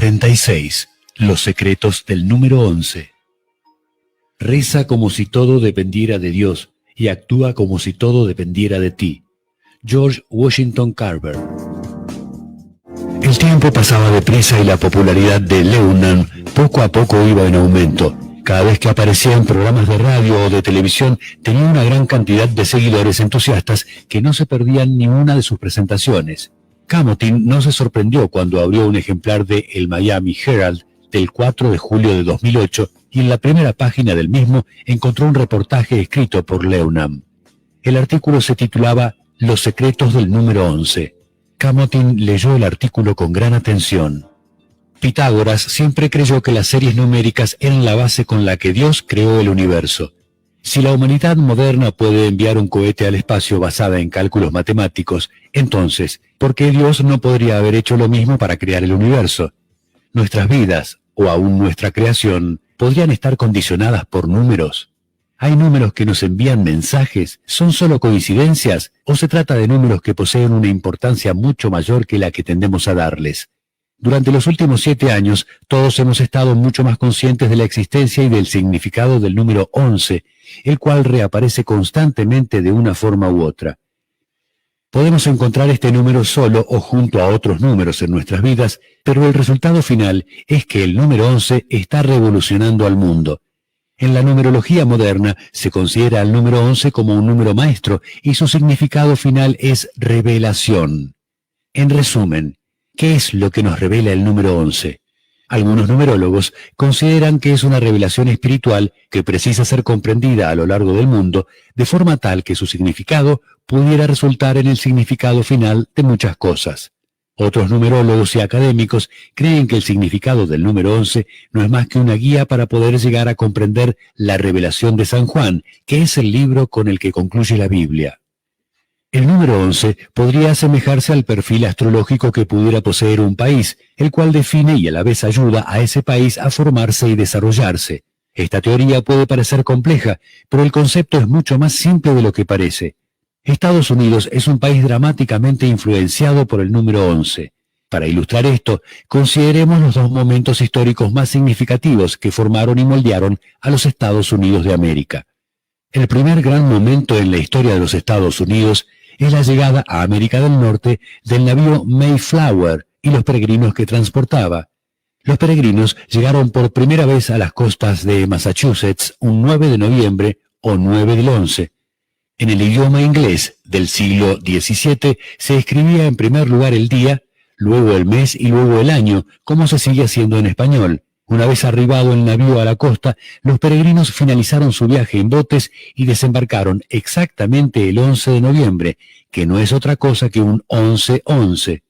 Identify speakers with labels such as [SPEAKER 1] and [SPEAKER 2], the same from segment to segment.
[SPEAKER 1] 46. Los secretos del número 11. Reza como si todo dependiera de Dios y actúa como si todo dependiera de ti. George Washington Carver. El tiempo pasaba deprisa y la popularidad de Leunan poco a poco iba en aumento. Cada vez que aparecía en programas de radio o de televisión tenía una gran cantidad de seguidores entusiastas que no se perdían ni una de sus presentaciones. Camotin no se sorprendió cuando abrió un ejemplar de El Miami Herald del 4 de julio de 2008 y en la primera página del mismo encontró un reportaje escrito por Leunan. El artículo se titulaba Los secretos del número 11. Camotin leyó el artículo con gran atención. Pitágoras siempre creyó que las series numéricas eran la base con la que Dios creó el universo. Si la humanidad moderna puede enviar un cohete al espacio basada en cálculos matemáticos, entonces, ¿por qué Dios no podría haber hecho lo mismo para crear el universo? Nuestras vidas, o aún nuestra creación, podrían estar condicionadas por números. ¿Hay números que nos envían mensajes? ¿Son solo coincidencias? ¿O se trata de números que poseen una importancia mucho mayor que la que tendemos a darles? Durante los últimos 7 años, todos hemos estado mucho más conscientes de la existencia y del significado del número 11, el cual reaparece constantemente de una forma u otra. Podemos encontrar este número solo o junto a otros números en nuestras vidas, pero el resultado final es que el número 11 está revolucionando al mundo. En la numerología moderna se considera al número 11 como un número maestro y su significado final es revelación. En resumen, ¿qué es lo que nos revela el número 11? Algunos numerólogos consideran que es una revelación espiritual que precisa ser comprendida a lo largo del mundo de forma tal que su significado pudiera resultar en el significado final de muchas cosas. Otros numerólogos y académicos creen que el significado del número 11 no es más que una guía para poder llegar a comprender la revelación de San Juan, que es el libro con el que concluye la Biblia. El número 11 podría asemejarse al perfil astrológico que pudiera poseer un país, el cual define y a la vez ayuda a ese país a formarse y desarrollarse. Esta teoría puede parecer compleja, pero el concepto es mucho más simple de lo que parece. Estados Unidos es un país dramáticamente influenciado por el número 11. Para ilustrar esto, consideremos los dos momentos históricos más significativos que formaron y moldearon a los Estados Unidos de América. El primer gran momento en la historia de los Estados Unidos es la llegada a América del Norte del navío Mayflower y los peregrinos que transportaba. Los peregrinos llegaron por primera vez a las costas de Massachusetts un 9 de noviembre o 9 del 11. En el idioma inglés del siglo XVII se escribía en primer lugar el día, luego el mes y luego el año, como se sigue haciendo en español. Una vez arribado el navío a la costa, los peregrinos finalizaron su viaje en botes y desembarcaron exactamente el 11 de noviembre, que no es otra cosa que un 11-11.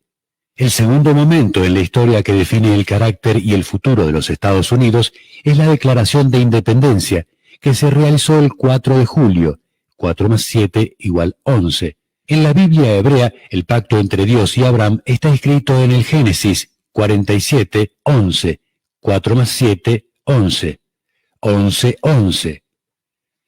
[SPEAKER 1] El segundo momento en la historia que define el carácter y el futuro de los Estados Unidos es la Declaración de Independencia, que se realizó el 4 de julio, 4 más 7 igual 11. En la Biblia hebrea, el pacto entre Dios y Abraham está escrito en el Génesis 47:11. 4 más 7, 11. 11, 11.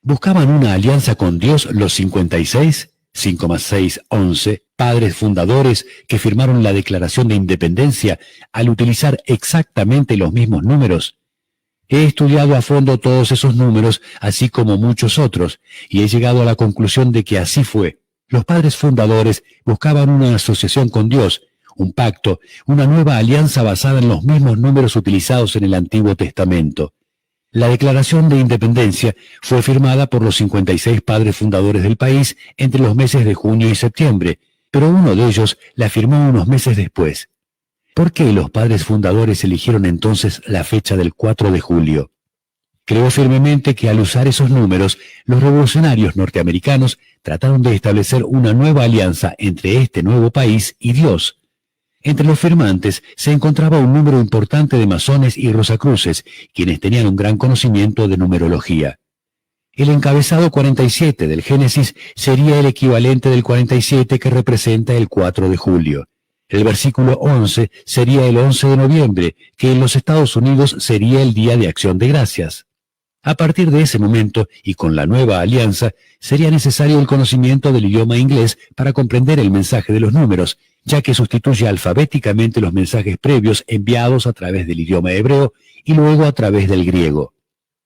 [SPEAKER 1] ¿Buscaban una alianza con Dios los 56? 5 más 6, 11. Padres fundadores que firmaron la Declaración de Independencia al utilizar exactamente los mismos números. He estudiado a fondo todos esos números, así como muchos otros, y he llegado a la conclusión de que así fue. Los padres fundadores buscaban una asociación con Dios, un pacto, una nueva alianza basada en los mismos números utilizados en el Antiguo Testamento. La Declaración de Independencia fue firmada por los 56 padres fundadores del país entre los meses de junio y septiembre, pero uno de ellos la firmó unos meses después. ¿Por qué los padres fundadores eligieron entonces la fecha del 4 de julio? Creo firmemente que al usar esos números, los revolucionarios norteamericanos trataron de establecer una nueva alianza entre este nuevo país y Dios. Entre los firmantes se encontraba un número importante de masones y rosacruces, quienes tenían un gran conocimiento de numerología. El encabezado 47 del Génesis sería el equivalente del 47 que representa el 4 de julio. El versículo 11 sería el 11 de noviembre, que en los Estados Unidos sería el Día de Acción de Gracias. A partir de ese momento, y con la nueva alianza, sería necesario el conocimiento del idioma inglés para comprender el mensaje de los números, ya que sustituye alfabéticamente los mensajes previos enviados a través del idioma hebreo y luego a través del griego.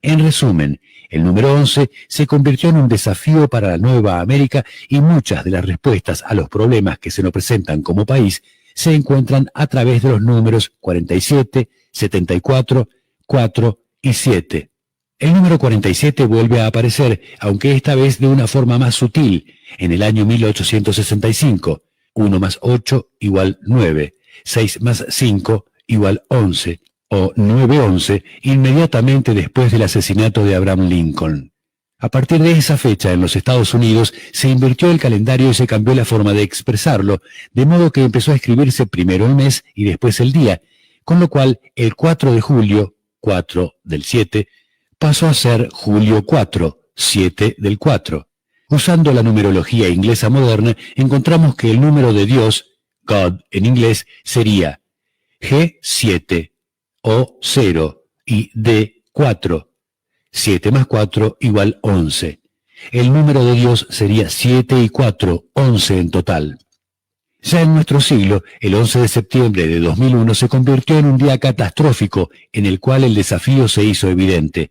[SPEAKER 1] En resumen, el número 11 se convirtió en un desafío para la Nueva América y muchas de las respuestas a los problemas que se nos presentan como país se encuentran a través de los números 47, 74, 4 y 7. El número 47 vuelve a aparecer, aunque esta vez de una forma más sutil, en el año 1865. 1 más 8 igual 9, 6 más 5 igual 11, o 9-11, inmediatamente después del asesinato de Abraham Lincoln. A partir de esa fecha en los Estados Unidos se invirtió el calendario y se cambió la forma de expresarlo, de modo que empezó a escribirse primero el mes y después el día, con lo cual el 4 de julio, 4 del 7, pasó a ser julio 4, 7 del 4. Usando la numerología inglesa moderna, encontramos que el número de Dios, God en inglés, sería G7, O0 y D4. 7 más 4 igual 11. El número de Dios sería 7 y 4, 11 en total. Ya en nuestro siglo, el 11 de septiembre de 2001 se convirtió en un día catastrófico en el cual el desafío se hizo evidente.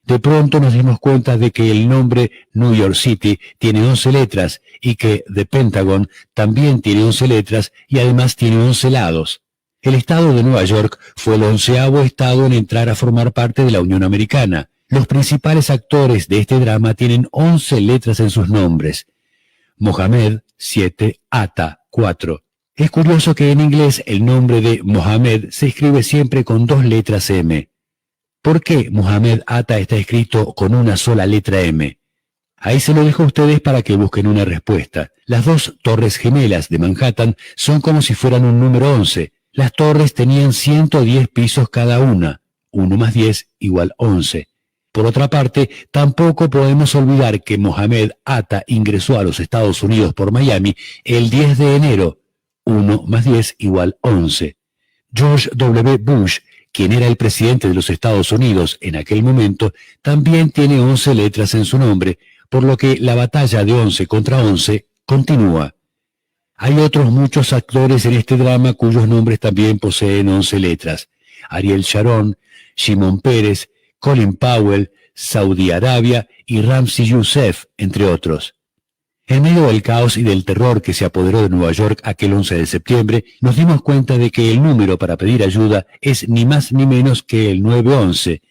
[SPEAKER 1] De pronto nos dimos cuenta de que el nombre New York City tiene 11 letras y que The Pentagon también tiene 11 letras y además tiene 11 lados. El estado de Nueva York fue el 11º estado en entrar a formar parte de la Unión Americana. Los principales actores de este drama tienen 11 letras en sus nombres. Mohamed, 7, Atta, 4. Es curioso que en inglés el nombre de Mohamed se escribe siempre con 2 letras M. ¿Por qué Mohamed Atta está escrito con una sola letra M? Ahí se lo dejo a ustedes para que busquen una respuesta. Las 2 torres gemelas de Manhattan son como si fueran un número 11. Las torres tenían 110 pisos cada una. 1 más 10 igual 11. Por otra parte, tampoco podemos olvidar que Mohamed Atta ingresó a los Estados Unidos por Miami el 10 de enero. 1 más 10 igual 11. George W. Bush, quien era el presidente de los Estados Unidos en aquel momento, también tiene 11 letras en su nombre, por lo que la batalla de 11 contra 11 continúa. Hay otros muchos actores en este drama cuyos nombres también poseen 11 letras. Ariel Sharon, Shimon Peres, Colin Powell, Saudi Arabia y Ramzi Youssef, entre otros. En medio del caos y del terror que se apoderó de Nueva York aquel 11 de septiembre, nos dimos cuenta de que el número para pedir ayuda es ni más ni menos que el 911.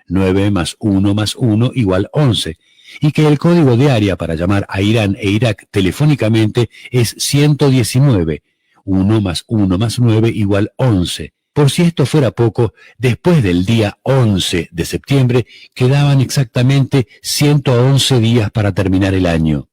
[SPEAKER 1] 9 más 1 igual 11. Y que el código de área para llamar a Irán e Irak telefónicamente es 119. 1 más 9 igual 11. Por si esto fuera poco, después del día 11 de septiembre quedaban exactamente 111 días para terminar el año.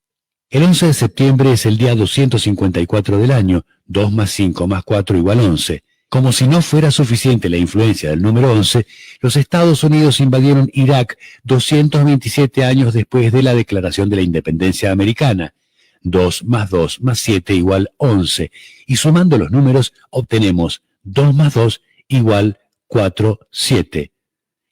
[SPEAKER 1] El 11 de septiembre es el día 254 del año, 2 más 5 más 4 igual 11. Como si no fuera suficiente la influencia del número 11, los Estados Unidos invadieron Irak 227 años después de la declaración de la independencia americana. 2 más 7 igual 11. Y sumando los números obtenemos 2 más 2 igual 4, 7.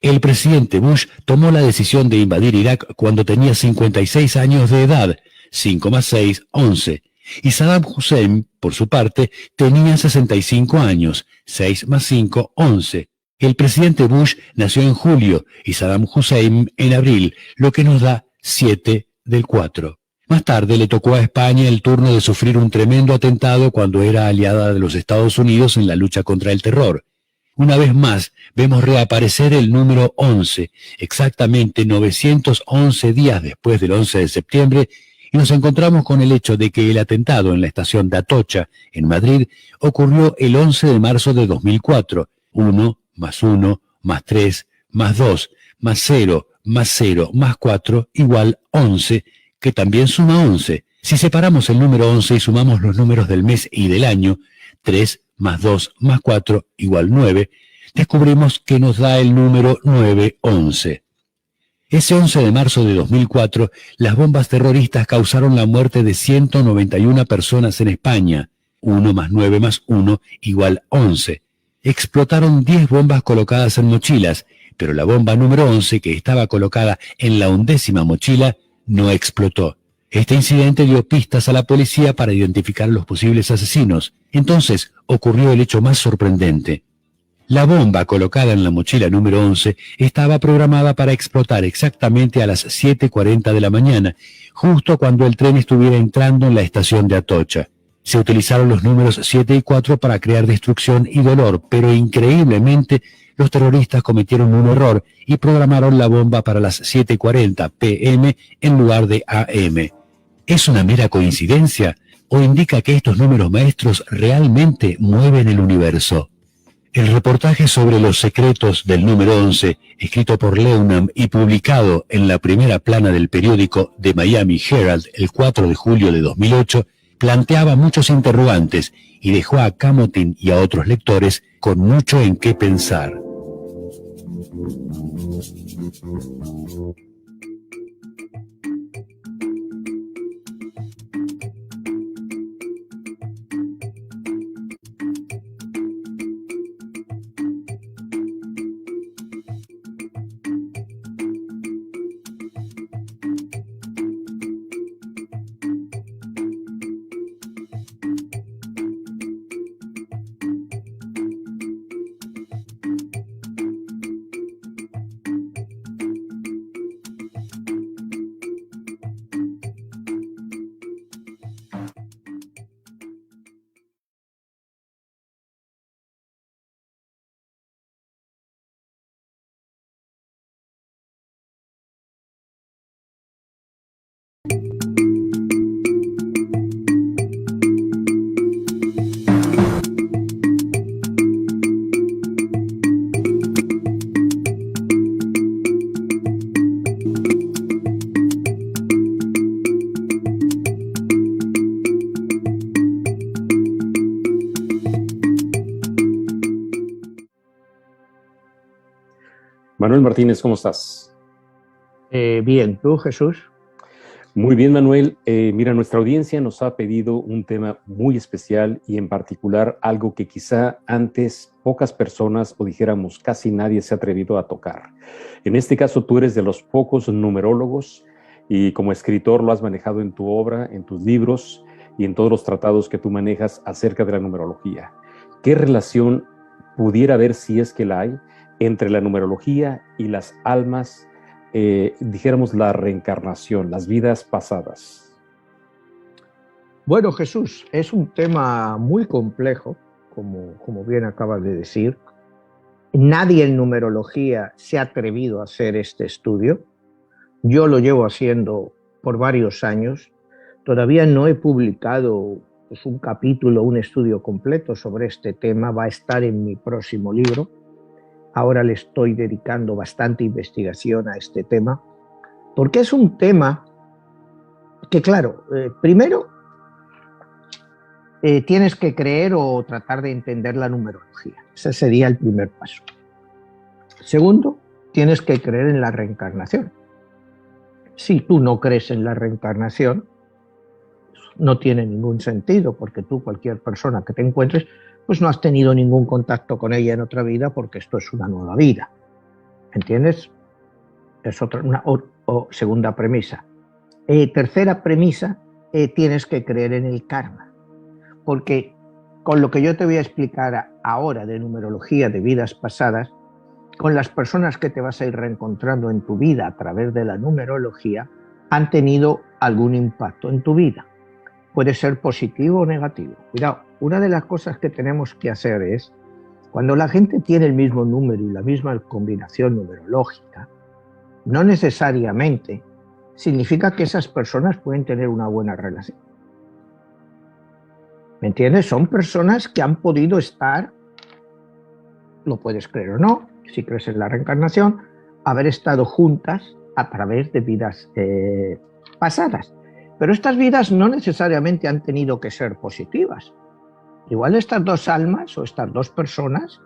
[SPEAKER 1] El presidente Bush tomó la decisión de invadir Irak cuando tenía 56 años de edad. 5 más 6, 11. Y Saddam Hussein, por su parte, tenía 65 años. 6 más 5, 11. El presidente Bush nació en julio y Saddam Hussein en abril, lo que nos da 7 del 4. Más tarde le tocó a España el turno de sufrir un tremendo atentado cuando era aliada de los Estados Unidos en la lucha contra el terror. Una vez más, vemos reaparecer el número 11, exactamente 911 días después del 11 de septiembre, y nos encontramos con el hecho de que el atentado en la estación de Atocha, en Madrid, ocurrió el 11 de marzo de 2004. 1 más 1 más 3 más 2 más 0 más 0 más 4 igual 11, que también suma 11. Si separamos el número 11 y sumamos los números del mes y del año, 3 más 2 más 4 igual 9, descubrimos que nos da el número 911. Ese 11 de marzo de 2004, las bombas terroristas causaron la muerte de 191 personas en España. 1 más 9 más 1 igual 11. Explotaron 10 bombas colocadas en mochilas, pero la bomba número 11, que estaba colocada en la 11ª mochila, no explotó. Este incidente dio pistas a la policía para identificar a los posibles asesinos. Entonces ocurrió el hecho más sorprendente. La bomba colocada en la mochila número 11 estaba programada para explotar exactamente a las 7:40 de la mañana, justo cuando el tren estuviera entrando en la estación de Atocha. Se utilizaron los números 7 y 4 para crear destrucción y dolor, pero increíblemente los terroristas cometieron un error y programaron la bomba para las 7:40 p.m. en lugar de a.m. ¿Es una mera coincidencia o indica que estos números maestros realmente mueven el universo? El reportaje sobre los secretos del número 11, escrito por Leunam y publicado en la primera plana del periódico The Miami Herald el 4 de julio de 2008, planteaba muchos interrogantes y dejó a Camotin y a otros lectores con mucho en qué pensar.
[SPEAKER 2] Manuel Martínez, ¿cómo estás?
[SPEAKER 3] Bien, ¿tú, Jesús?
[SPEAKER 2] Muy bien, Manuel. Mira, nuestra audiencia nos ha pedido un tema muy especial y en particular algo que quizá antes pocas personas, o dijéramos casi nadie, se ha atrevido a tocar. En este caso, tú eres de los pocos numerólogos y como escritor lo has manejado en tu obra, en tus libros y en todos los tratados que tú manejas acerca de la numerología. ¿Qué relación pudiera haber, si es que la hay, entre la numerología y las almas, dijéramos la reencarnación, las vidas pasadas?
[SPEAKER 3] Bueno, Jesús, es un tema muy complejo, como bien acabas de decir. Nadie en numerología se ha atrevido a hacer este estudio. Yo lo llevo haciendo por varios años. Todavía no he publicado un capítulo, un estudio completo sobre este tema. Va a estar en mi próximo libro. Ahora le estoy dedicando bastante investigación a este tema, porque es un tema que, claro, primero tienes que creer o tratar de entender la numerología. Ese sería el primer paso. Segundo, tienes que creer en la reencarnación. Si tú no crees en la reencarnación, no tiene ningún sentido, porque tú, cualquier persona que te encuentres, pues no has tenido ningún contacto con ella en otra vida, porque esto es una nueva vida. ¿Entiendes? Es una segunda premisa. Tercera premisa, tienes que creer en el karma, porque con lo que yo te voy a explicar ahora de numerología de vidas pasadas, con las personas que te vas a ir reencontrando en tu vida a través de la numerología, han tenido algún impacto en tu vida. Puede ser positivo o negativo. Cuidado, una de las cosas que tenemos que hacer es, cuando la gente tiene el mismo número y la misma combinación numerológica, no necesariamente significa que esas personas pueden tener una buena relación. ¿Me entiendes? Son personas que han podido estar, lo puedes creer o no, si crees en la reencarnación, haber estado juntas a través de vidas pasadas. Pero estas vidas no necesariamente han tenido que ser positivas. Igual estas dos almas o estas dos personas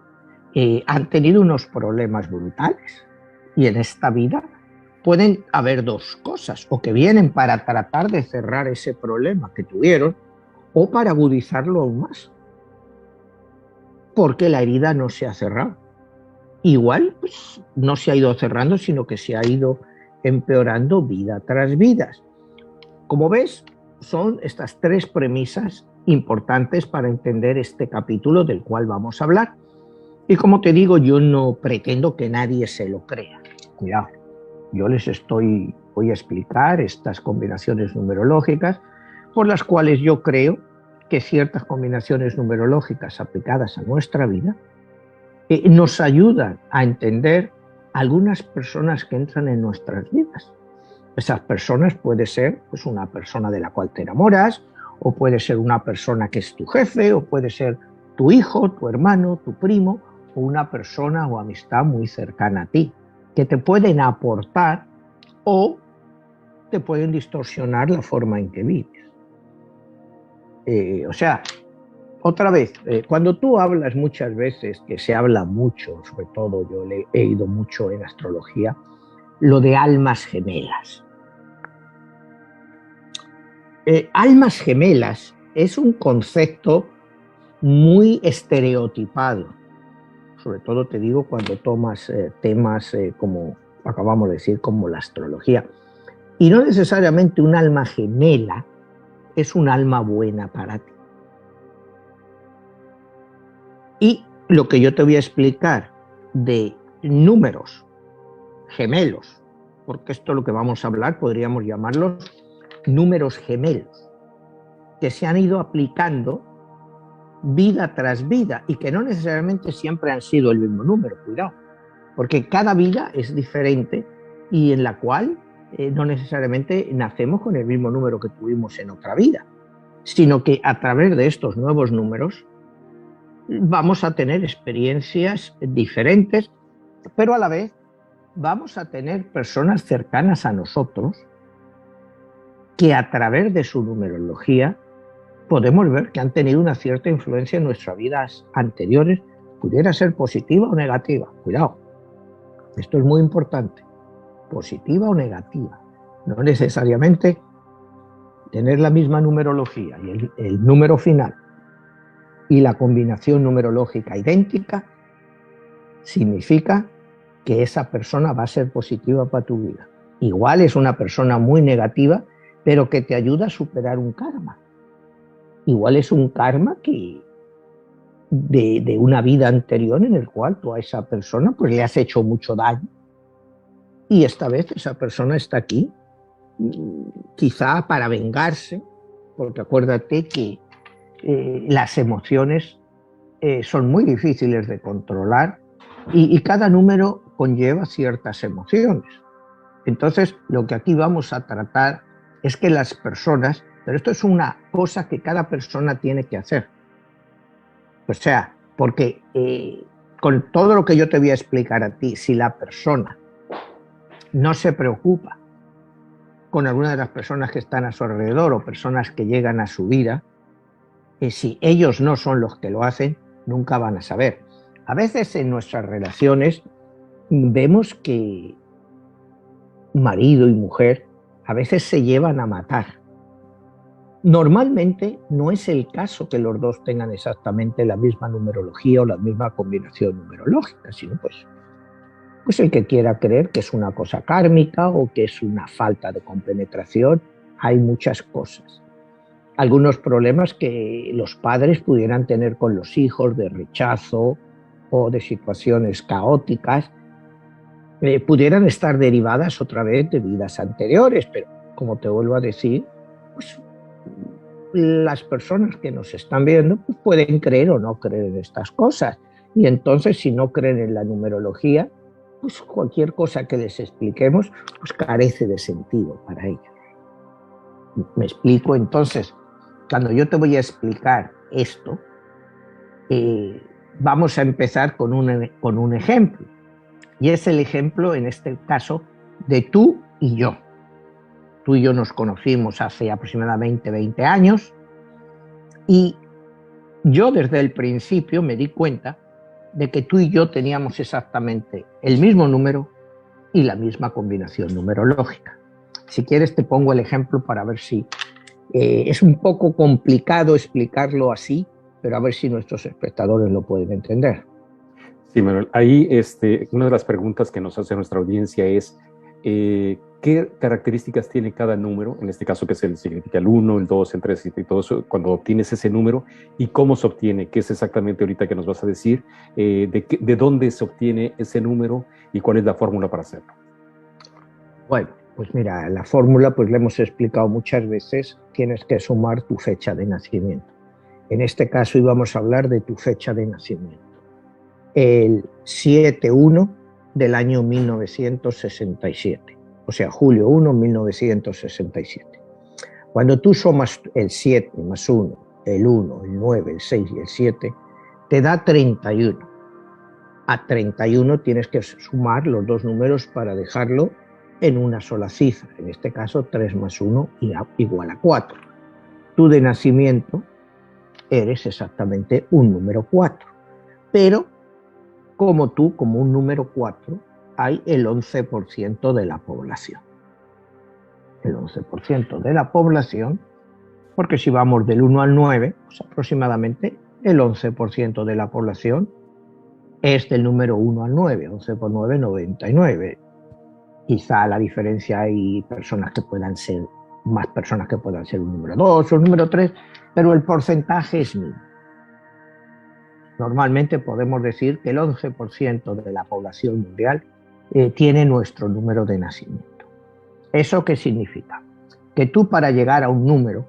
[SPEAKER 3] han tenido unos problemas brutales. Y en esta vida pueden haber dos cosas, o que vienen para tratar de cerrar ese problema que tuvieron, o para agudizarlo aún más, porque la herida no se ha cerrado. Igual pues, no se ha ido cerrando, sino que se ha ido empeorando vida tras vida. Como ves, son estas tres premisas importantes para entender este capítulo del cual vamos a hablar. Y como te digo, yo no pretendo que nadie se lo crea. Cuidado, yo voy a explicar estas combinaciones numerológicas por las cuales yo creo que ciertas combinaciones numerológicas aplicadas a nuestra vida nos ayudan a entender algunas personas que entran en nuestras vidas. Esas personas puede ser pues, una persona de la cual te enamoras, o puede ser una persona que es tu jefe, o puede ser tu hijo, tu hermano, tu primo, o una persona o amistad muy cercana a ti, que te pueden aportar o te pueden distorsionar la forma en que vives. O sea, otra vez, cuando tú hablas muchas veces, que se habla mucho, sobre todo yo he ido mucho en astrología, lo de almas gemelas. Almas gemelas es un concepto muy estereotipado, sobre todo te digo cuando tomas temas como acabamos de decir, como la astrología. Y no necesariamente un alma gemela es un alma buena para ti. Y lo que yo te voy a explicar de números gemelos, porque esto es lo que vamos a hablar, podríamos llamarlos números gemelos, que se han ido aplicando vida tras vida y que no necesariamente siempre han sido el mismo número, cuidado, porque cada vida es diferente y en la cual no necesariamente nacemos con el mismo número que tuvimos en otra vida, sino que a través de estos nuevos números vamos a tener experiencias diferentes, pero a la vez vamos a tener personas cercanas a nosotros que a través de su numerología podemos ver que han tenido una cierta influencia en nuestras vidas anteriores, pudiera ser positiva o negativa. Cuidado, esto es muy importante, positiva o negativa. No necesariamente tener la misma numerología y el número final y la combinación numerológica idéntica significa que esa persona va a ser positiva para tu vida. Igual es una persona muy negativa, pero que te ayuda a superar un karma. Igual es un karma que de una vida anterior en el cual tú a esa persona pues le has hecho mucho daño y esta vez esa persona está aquí quizá para vengarse, porque acuérdate que las emociones son muy difíciles de controlar y cada número conlleva ciertas emociones. Entonces, lo que aquí vamos a tratar es que las personas, pero esto es una cosa que cada persona tiene que hacer. O sea, porque con todo lo que yo te voy a explicar a ti, si la persona no se preocupa con alguna de las personas que están a su alrededor o personas que llegan a su vida, si ellos no son los que lo hacen, nunca van a saber. A veces en nuestras relaciones vemos que marido y mujer a veces se llevan a matar. Normalmente no es el caso que los dos tengan exactamente la misma numerología o la misma combinación numerológica, sino pues el que quiera creer que es una cosa kármica o que es una falta de compenetración. Hay muchas cosas. Algunos problemas que los padres pudieran tener con los hijos de rechazo o de situaciones caóticas pudieran estar derivadas otra vez de vidas anteriores, pero como te vuelvo a decir, pues las personas que nos están viendo pues pueden creer o no creer en estas cosas. Y entonces, si no creen en la numerología, pues cualquier cosa que les expliquemos pues carece de sentido para ellos. Me explico. Entonces, cuando yo te voy a explicar esto, vamos a empezar con un ejemplo. Y es el ejemplo, en este caso, de tú y yo. Tú y yo nos conocimos hace aproximadamente 20 años y yo desde el principio me di cuenta de que tú y yo teníamos exactamente el mismo número y la misma combinación numerológica. Si quieres te pongo el ejemplo para ver si es un poco complicado explicarlo así, pero a ver si nuestros espectadores lo pueden entender.
[SPEAKER 2] Sí, Manuel, ahí una de las preguntas que nos hace nuestra audiencia es ¿qué características tiene cada número? En este caso, ¿qué significa el 1, el 2, el 3 y todo eso cuando obtienes ese número? ¿Y cómo se obtiene? ¿Qué es exactamente ahorita que nos vas a decir? ¿De dónde se obtiene ese número y cuál es la fórmula para hacerlo?
[SPEAKER 3] Bueno, pues mira, la fórmula pues la hemos explicado muchas veces. Tienes que sumar tu fecha de nacimiento. En este caso íbamos a hablar de tu fecha de nacimiento. El 7-1 del año 1967, o sea, julio 1, 1967. Cuando tú sumas el 7 más 1, el 1, el 9, el 6 y el 7, te da 31. A 31 tienes que sumar los dos números para dejarlo en una sola cifra, en este caso 3 más 1 igual a 4. Tú de nacimiento eres exactamente un número 4, pero como tú, como un número 4, hay el 11% de la población. El 11% de la población, porque si vamos del 1 al 9, pues aproximadamente el 11% de la población es del número 1 al 9, 11 por 9, 99. Quizá la diferencia hay personas que puedan ser, más personas que puedan ser un número 2 o un número 3, pero el porcentaje es mínimo. Normalmente podemos decir que el 11% de la población mundial tiene nuestro número de nacimiento. ¿Eso qué significa? Que tú para llegar a un número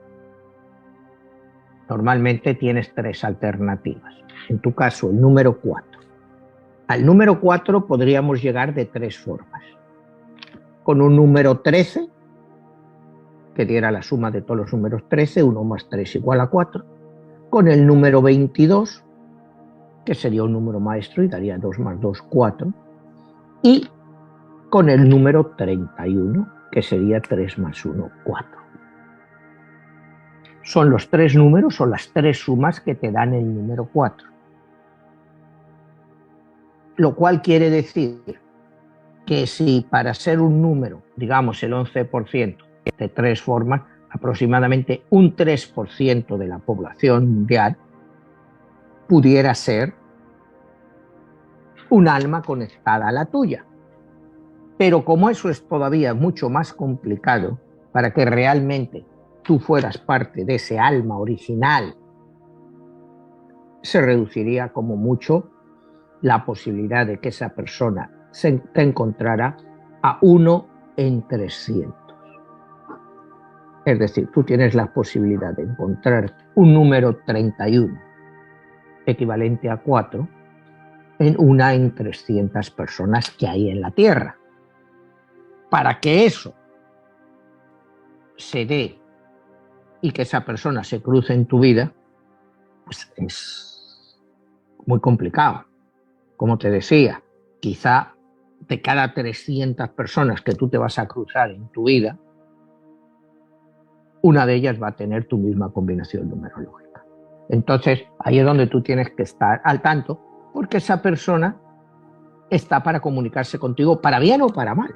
[SPEAKER 3] normalmente tienes tres alternativas. En tu caso, el número 4. Al número 4 podríamos llegar de tres formas. Con un número 13, que diera la suma de todos los números 13, 1 más 3 igual a 4. Con el número 22, que sería un número maestro y daría 2 más 2, 4. Y con el número 31, que sería 3 más 1, 4. Son los tres números o las tres sumas que te dan el número 4. Lo cual quiere decir que si para ser un número, digamos el 11%, de tres formas, aproximadamente un 3% de la población mundial pudiera ser un alma conectada a la tuya. Pero como eso es todavía mucho más complicado, para que realmente tú fueras parte de ese alma original, se reduciría como mucho la posibilidad de que esa persona te encontrara a 1 en 300. Es decir, tú tienes la posibilidad de encontrar un número 31 equivalente a 4 en 1 en 300 personas que hay en la Tierra. Para que eso se dé y que esa persona se cruce en tu vida, pues es muy complicado. Como te decía, quizá de cada 300 personas que tú te vas a cruzar en tu vida, una de ellas va a tener tu misma combinación numerológica. Entonces, ahí es donde tú tienes que estar al tanto, porque esa persona está para comunicarse contigo para bien o para mal.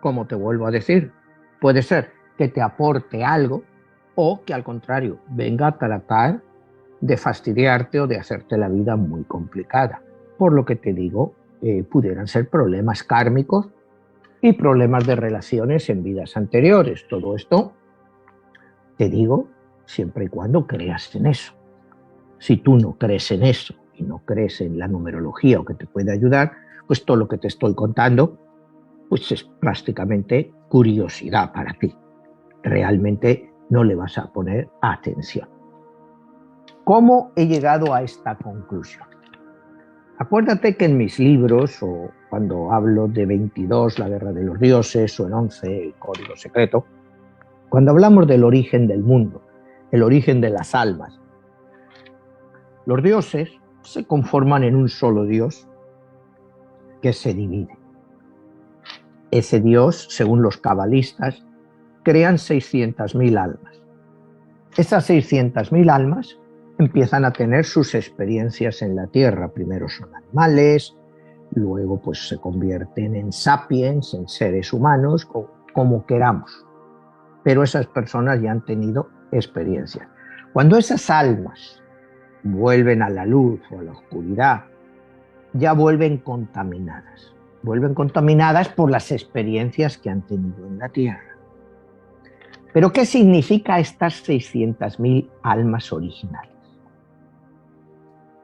[SPEAKER 3] Como te vuelvo a decir, puede ser que te aporte algo o que al contrario venga a tratar de fastidiarte o de hacerte la vida muy complicada. Por lo que te digo, pudieran ser problemas kármicos y problemas de relaciones en vidas anteriores. Todo esto, te digo, siempre y cuando creas en eso. Si tú no crees en eso y no crees en la numerología o que te puede ayudar, pues todo lo que te estoy contando pues es prácticamente curiosidad para ti. Realmente no le vas a poner atención. ¿Cómo he llegado a esta conclusión? Acuérdate que en mis libros o cuando hablo de 22, la guerra de los dioses, o en 11, el código secreto, cuando hablamos del origen del mundo, el origen de las almas, los dioses se conforman en un solo Dios que se divide. Ese Dios, según los cabalistas, crean 600.000 almas. Esas 600.000 almas empiezan a tener sus experiencias en la Tierra. Primero son animales, luego pues se convierten en sapiens, en seres humanos, como queramos. Pero esas personas ya han tenido experiencias. Cuando esas almas vuelven a la luz o a la oscuridad, ya vuelven contaminadas. Vuelven contaminadas por las experiencias que han tenido en la Tierra. ¿Pero qué significa estas 600.000 almas originales?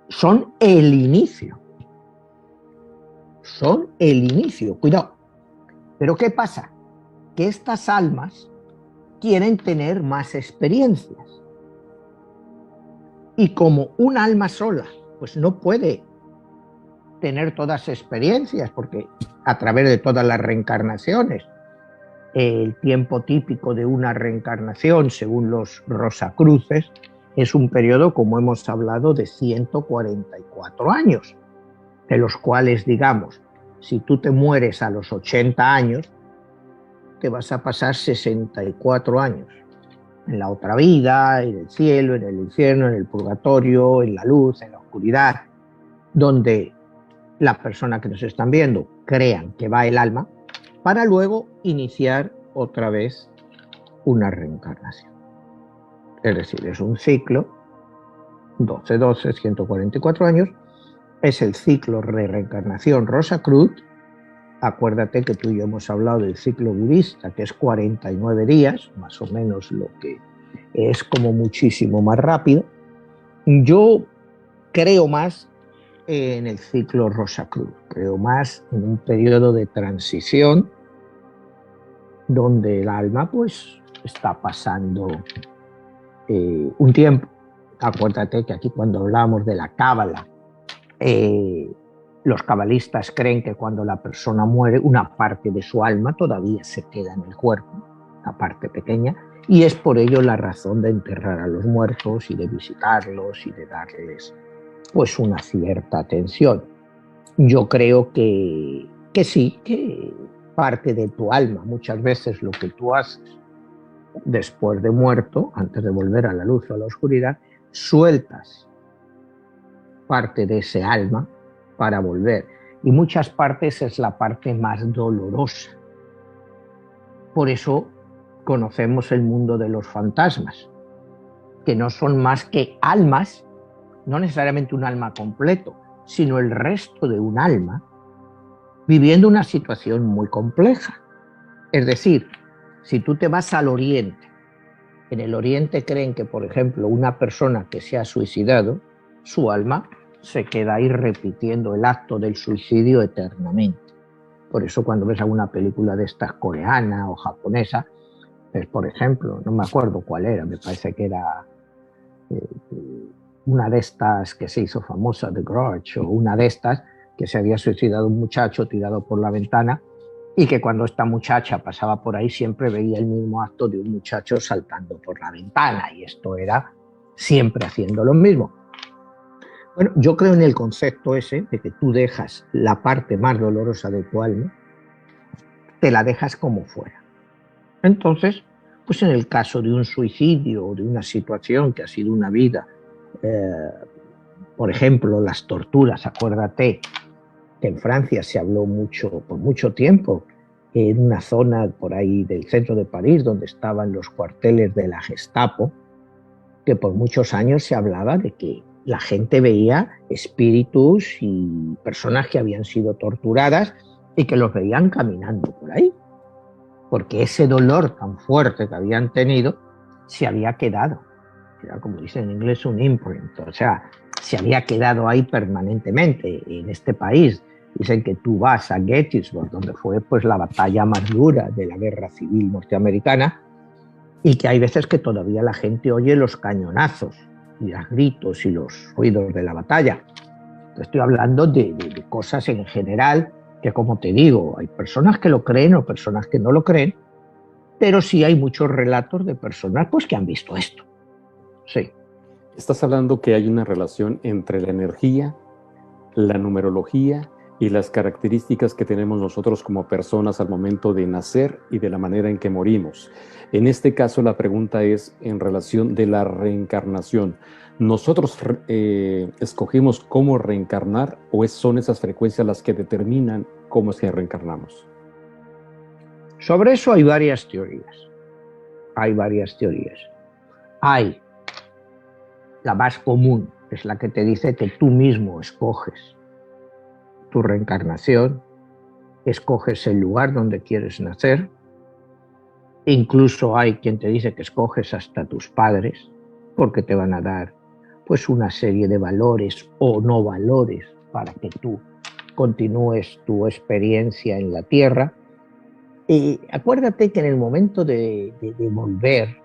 [SPEAKER 3] Son el inicio. Son el inicio. Cuidado. ¿Pero qué pasa? Que estas almas quieren tener más experiencias. Y como un alma sola, pues no puede tener todas las experiencias, porque a través de todas las reencarnaciones, el tiempo típico de una reencarnación, según los Rosacruces, es un periodo, como hemos hablado, de 144 años, de los cuales, digamos, si tú te mueres a los 80 años, te vas a pasar 64 años en la otra vida, en el cielo, en el infierno, en el purgatorio, en la luz, en la oscuridad, donde las personas que nos están viendo crean que va el alma, para luego iniciar otra vez una reencarnación. Es decir, es un ciclo, 12, 144 años, es el ciclo de reencarnación Rosacruz. Acuérdate que tú y yo hemos hablado del ciclo budista, que es 49 días, más o menos lo que es como muchísimo más rápido. Yo creo más en el ciclo Rosacruz, creo más en un periodo de transición donde el alma pues está pasando un tiempo. Acuérdate que aquí cuando hablamos de la cábala, los cabalistas creen que cuando la persona muere, una parte de su alma todavía se queda en el cuerpo, una parte pequeña, y es por ello la razón de enterrar a los muertos y de visitarlos y de darles pues una cierta atención. Yo creo que sí, que parte de tu alma, muchas veces lo que tú haces después de muerto, antes de volver a la luz o a la oscuridad, sueltas parte de ese alma para volver. Y muchas partes es la parte más dolorosa. Por eso conocemos el mundo de los fantasmas, que no son más que almas, no necesariamente un alma completo, sino el resto de un alma viviendo una situación muy compleja. Es decir, si tú te vas al Oriente, en el Oriente creen que, por ejemplo, una persona que se ha suicidado, su alma se queda ahí repitiendo el acto del suicidio eternamente. Por eso cuando ves alguna película de estas coreana o japonesa, pues, por ejemplo, no me acuerdo cuál era, me parece que era una de estas que se hizo famosa, The Grudge, o una de estas que se había suicidado un muchacho tirado por la ventana, y que cuando esta muchacha pasaba por ahí siempre veía el mismo acto de un muchacho saltando por la ventana, y esto era siempre haciendo lo mismo. Bueno, yo creo en el concepto ese de que tú dejas la parte más dolorosa de tu alma, te la dejas como fuera. Entonces, pues en el caso de un suicidio o de una situación que ha sido una vida, por ejemplo, las torturas, acuérdate que en Francia se habló mucho, por mucho tiempo, en una zona por ahí del centro de París, donde estaban los cuarteles de la Gestapo, que por muchos años se hablaba de que la gente veía espíritus y personas que habían sido torturadas y que los veían caminando por ahí, porque ese dolor tan fuerte que habían tenido se había quedado. Era, como dicen en inglés, un imprint, o sea, se había quedado ahí permanentemente. En este país dicen que tú vas a Gettysburg, donde fue pues la batalla más dura de la guerra civil norteamericana, y que hay veces que todavía la gente oye los cañonazos y los gritos y los ruidos de la batalla. Estoy hablando de cosas en general que como te digo, hay personas que lo creen o personas que no lo creen, pero sí hay muchos relatos de personas pues, que han visto esto. Sí.
[SPEAKER 2] Estás hablando que hay una relación entre la energía, la numerología y las características que tenemos nosotros como personas al momento de nacer y de la manera en que morimos. En este caso, la pregunta es en relación de la reencarnación. ¿Nosotros escogimos cómo reencarnar o son esas frecuencias las que determinan cómo es que reencarnamos?
[SPEAKER 3] Sobre eso hay varias teorías. Hay varias teorías. Hay la más común, es la que te dice que tú mismo escoges tu reencarnación, escoges el lugar donde quieres nacer. Incluso hay quien te dice que escoges hasta tus padres, porque te van a dar pues una serie de valores o no valores para que tú continúes tu experiencia en la Tierra. Y acuérdate que en el momento de volver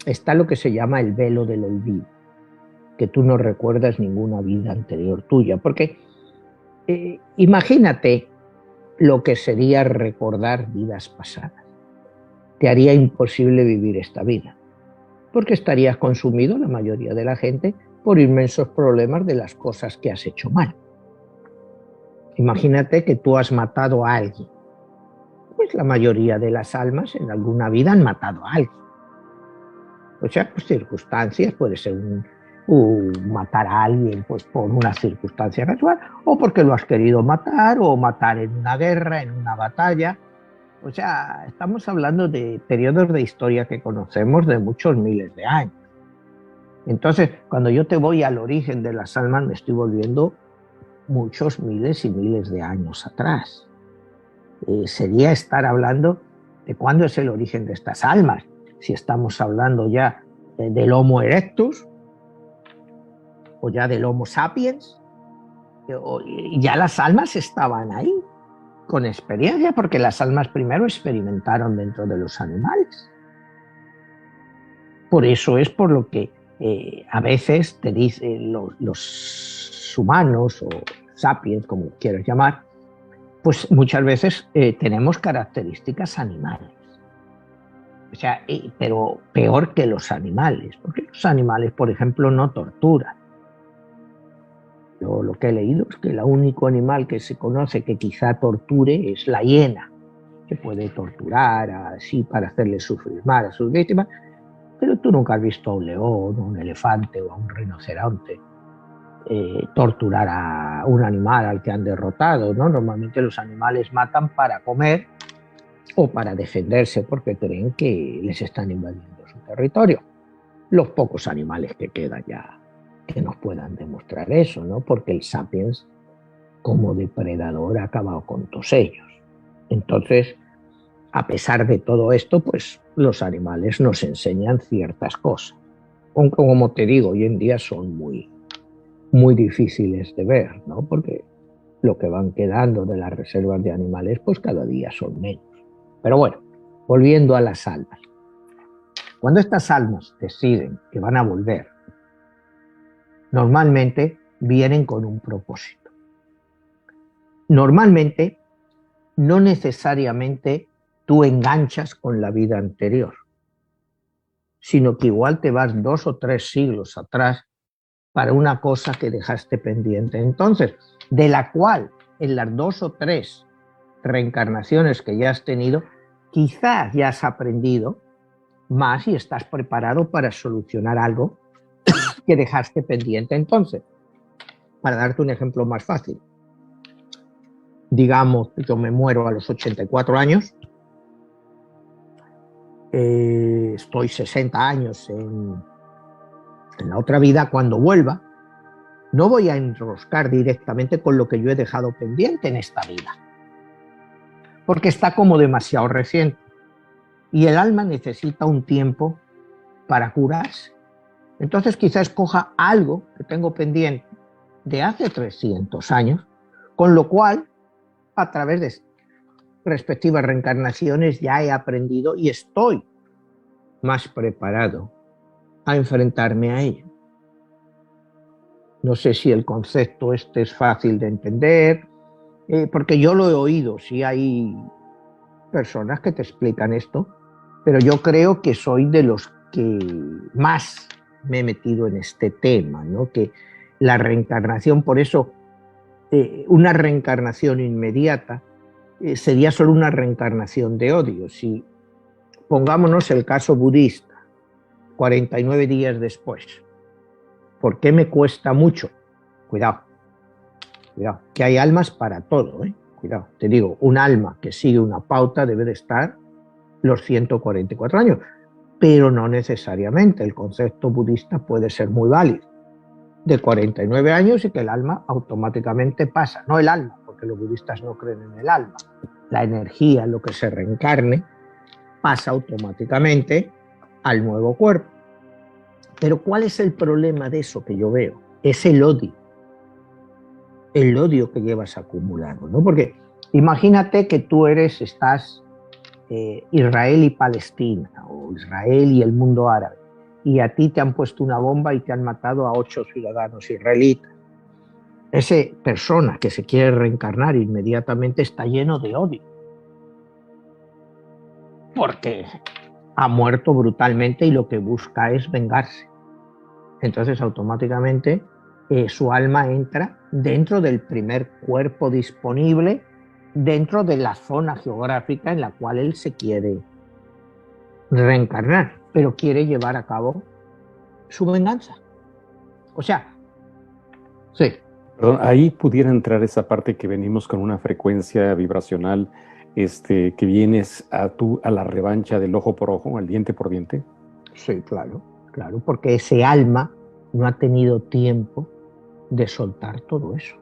[SPEAKER 3] está lo que se llama el velo del olvido, que tú no recuerdas ninguna vida anterior tuya, porque imagínate lo que sería recordar vidas pasadas. Te haría imposible vivir esta vida, porque estarías consumido, la mayoría de la gente, por inmensos problemas de las cosas que has hecho mal. Imagínate que tú has matado a alguien. Pues la mayoría de las almas en alguna vida han matado a alguien. O sea, pues circunstancias, puede ser matar a alguien pues por una circunstancia casual, o porque lo has querido matar, o matar en una guerra, en una batalla. O sea, estamos hablando de periodos de historia que conocemos de muchos miles de años. Entonces, cuando yo te voy al origen de las almas, me estoy volviendo muchos miles y miles de años atrás. Sería estar hablando de cuándo es el origen de estas almas. Si estamos hablando ya del Homo erectus, o ya del Homo sapiens, ya las almas estaban ahí, con experiencia, porque las almas primero experimentaron dentro de los animales. Por eso es por lo que a veces te dicen los humanos o sapiens, como quieras llamar, pues muchas veces tenemos características animales. O sea, pero peor que los animales, porque los animales, por ejemplo, no torturan. Yo lo que he leído es que el único animal que se conoce que quizá torture es la hiena, que puede torturar así para hacerle sufrir mal a sus víctimas, pero tú nunca has visto a un león, a un elefante o a un rinoceronte torturar a un animal al que han derrotado, ¿no? Normalmente los animales matan para comer o para defenderse porque creen que les están invadiendo su territorio. Los pocos animales que quedan ya que nos puedan demostrar eso, ¿no? Porque el sapiens como depredador ha acabado con todos ellos. Entonces, a pesar de todo esto, pues los animales nos enseñan ciertas cosas. Aunque, como te digo, hoy en día son muy, muy difíciles de ver, ¿no? Porque lo que van quedando de las reservas de animales, pues cada día son menos. Pero bueno, volviendo a las almas. Cuando estas almas deciden que van a volver, normalmente vienen con un propósito. Normalmente, no necesariamente tú enganchas con la vida anterior, sino que igual te vas 2 o 3 siglos atrás para una cosa que dejaste pendiente. Entonces, de la cual en las 2 o 3 reencarnaciones que ya has tenido, quizás ya has aprendido más y estás preparado para solucionar algo que dejaste pendiente. Entonces, para darte un ejemplo más fácil, digamos, yo me muero a los 84 años, estoy 60 años en la otra vida. Cuando vuelva, no voy a enroscar directamente con lo que yo he dejado pendiente en esta vida, porque está como demasiado reciente y el alma necesita un tiempo para curarse. Entonces quizás coja algo que tengo pendiente de hace 300 años, con lo cual, a través de respectivas reencarnaciones, ya he aprendido y estoy más preparado a enfrentarme a ello. No sé si el concepto este es fácil de entender, porque yo lo he oído, sí hay personas que te explican esto, pero yo creo que soy de los que más me he metido en este tema, ¿no? Que la reencarnación, por eso una reencarnación inmediata sería solo una reencarnación de odio. Si pongámonos el caso budista, 49 días después, ¿por qué me cuesta mucho? Cuidado, cuidado, que hay almas para todo, ¿eh? Cuidado, te digo, un alma que sigue una pauta debe de estar los 144 años, pero no necesariamente. El concepto budista puede ser muy válido, de 49 años y que el alma automáticamente pasa, no el alma, porque los budistas no creen en el alma, la energía, lo que se reencarne, pasa automáticamente al nuevo cuerpo. Pero ¿cuál es el problema de eso que yo veo? Es el odio que llevas acumulado, ¿no? Porque imagínate que tú estás Israel y Palestina, o Israel y el mundo árabe, y a ti te han puesto una bomba y te han matado a 8 ciudadanos israelitas. Esa persona que se quiere reencarnar inmediatamente está lleno de odio, porque ha muerto brutalmente y lo que busca es vengarse. Entonces automáticamente su alma entra dentro del primer cuerpo disponible, dentro de la zona geográfica en la cual él se quiere reencarnar, pero quiere llevar a cabo su venganza. O sea, sí.
[SPEAKER 2] Perdón, ahí pudiera entrar esa parte que venimos con una frecuencia vibracional, que vienes a la revancha del ojo por ojo, al diente por diente.
[SPEAKER 3] Sí, claro, porque ese alma no ha tenido tiempo de soltar todo eso.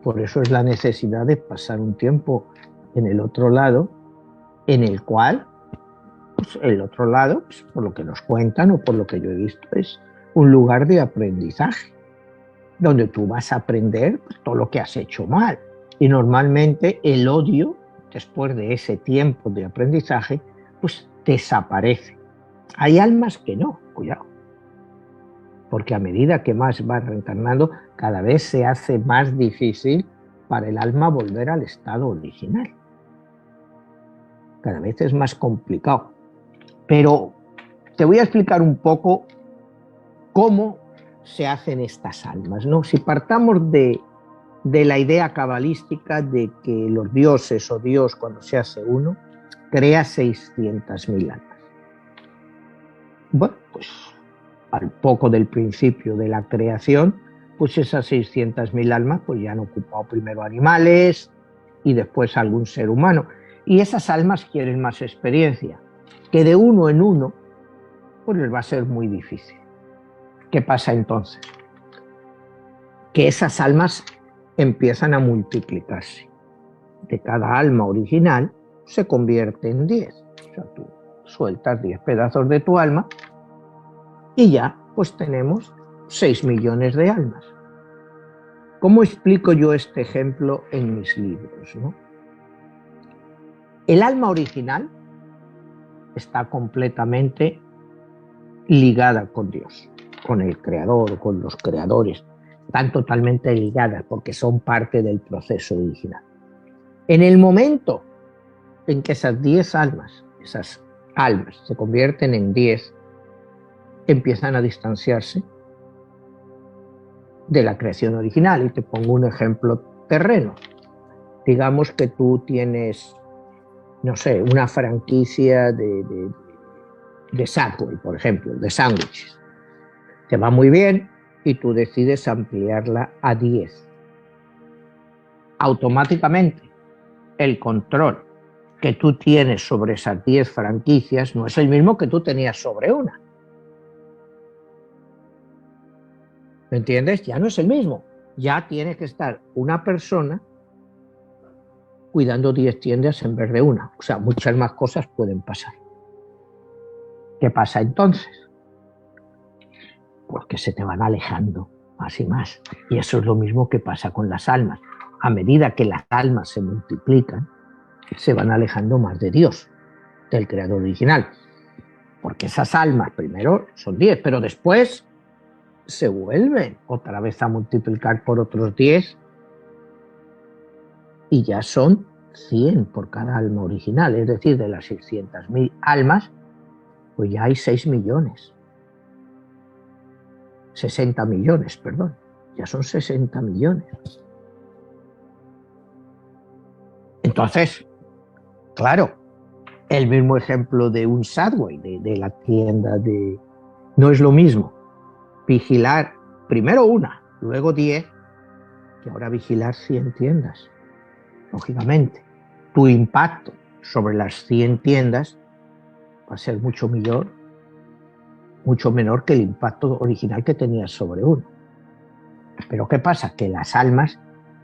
[SPEAKER 3] Por eso es la necesidad de pasar un tiempo en el otro lado, en el cual, pues, el otro lado, pues, por lo que nos cuentan o por lo que yo he visto, es un lugar de aprendizaje, donde tú vas a aprender pues, todo lo que has hecho mal. Y normalmente el odio, después de ese tiempo de aprendizaje, pues desaparece. Hay almas que no, cuidado, porque a medida que más vas reencarnando, cada vez se hace más difícil para el alma volver al estado original. Cada vez es más complicado. Pero te voy a explicar un poco cómo se hacen estas almas, ¿no? Si partamos de la idea cabalística de que los dioses o Dios, cuando se hace uno, crea 600.000 almas. Bueno, pues al poco del principio de la creación, pues esas 600.000 almas pues ya han ocupado primero animales y después algún ser humano. Y esas almas quieren más experiencia, que de uno en uno pues les va a ser muy difícil. ¿Qué pasa entonces? Que esas almas empiezan a multiplicarse. De cada alma original se convierte en 10. O sea, tú sueltas 10 pedazos de tu alma y ya pues tenemos 6 millones de almas. ¿Cómo explico yo este ejemplo en mis libros, ¿no? El alma original está completamente ligada con Dios, con el creador, con los creadores. Están totalmente ligadas porque son parte del proceso original. En el momento en que esas 10 almas, se convierten en 10, empiezan a distanciarse de la creación original. Y te pongo un ejemplo terreno. Digamos que tú tienes, no sé, una franquicia de Subway, por ejemplo, de sándwiches. Te va muy bien y tú decides ampliarla a 10. Automáticamente, el control que tú tienes sobre esas 10 franquicias no es el mismo que tú tenías sobre una. ¿Me entiendes? Ya no es el mismo. Ya tiene que estar una persona cuidando 10 tiendas en vez de una. O sea, muchas más cosas pueden pasar. ¿Qué pasa entonces? Pues que se te van alejando más y más. Y eso es lo mismo que pasa con las almas. A medida que las almas se multiplican, se van alejando más de Dios, del creador original. Porque esas almas primero son 10, pero después se vuelven otra vez a multiplicar por otros 10 y ya son 100 por cada alma original, es decir, de las 600.000 almas, pues ya hay 6 millones. 60 millones, perdón. Ya son 60 millones. Entonces, claro, el mismo ejemplo de un Subway, de la tienda de... No es lo mismo vigilar primero una, luego 10, que ahora vigilar 100 tiendas. Lógicamente, tu impacto sobre las 100 tiendas va a ser mucho menor que el impacto original que tenías sobre uno. Pero ¿qué pasa? Que las almas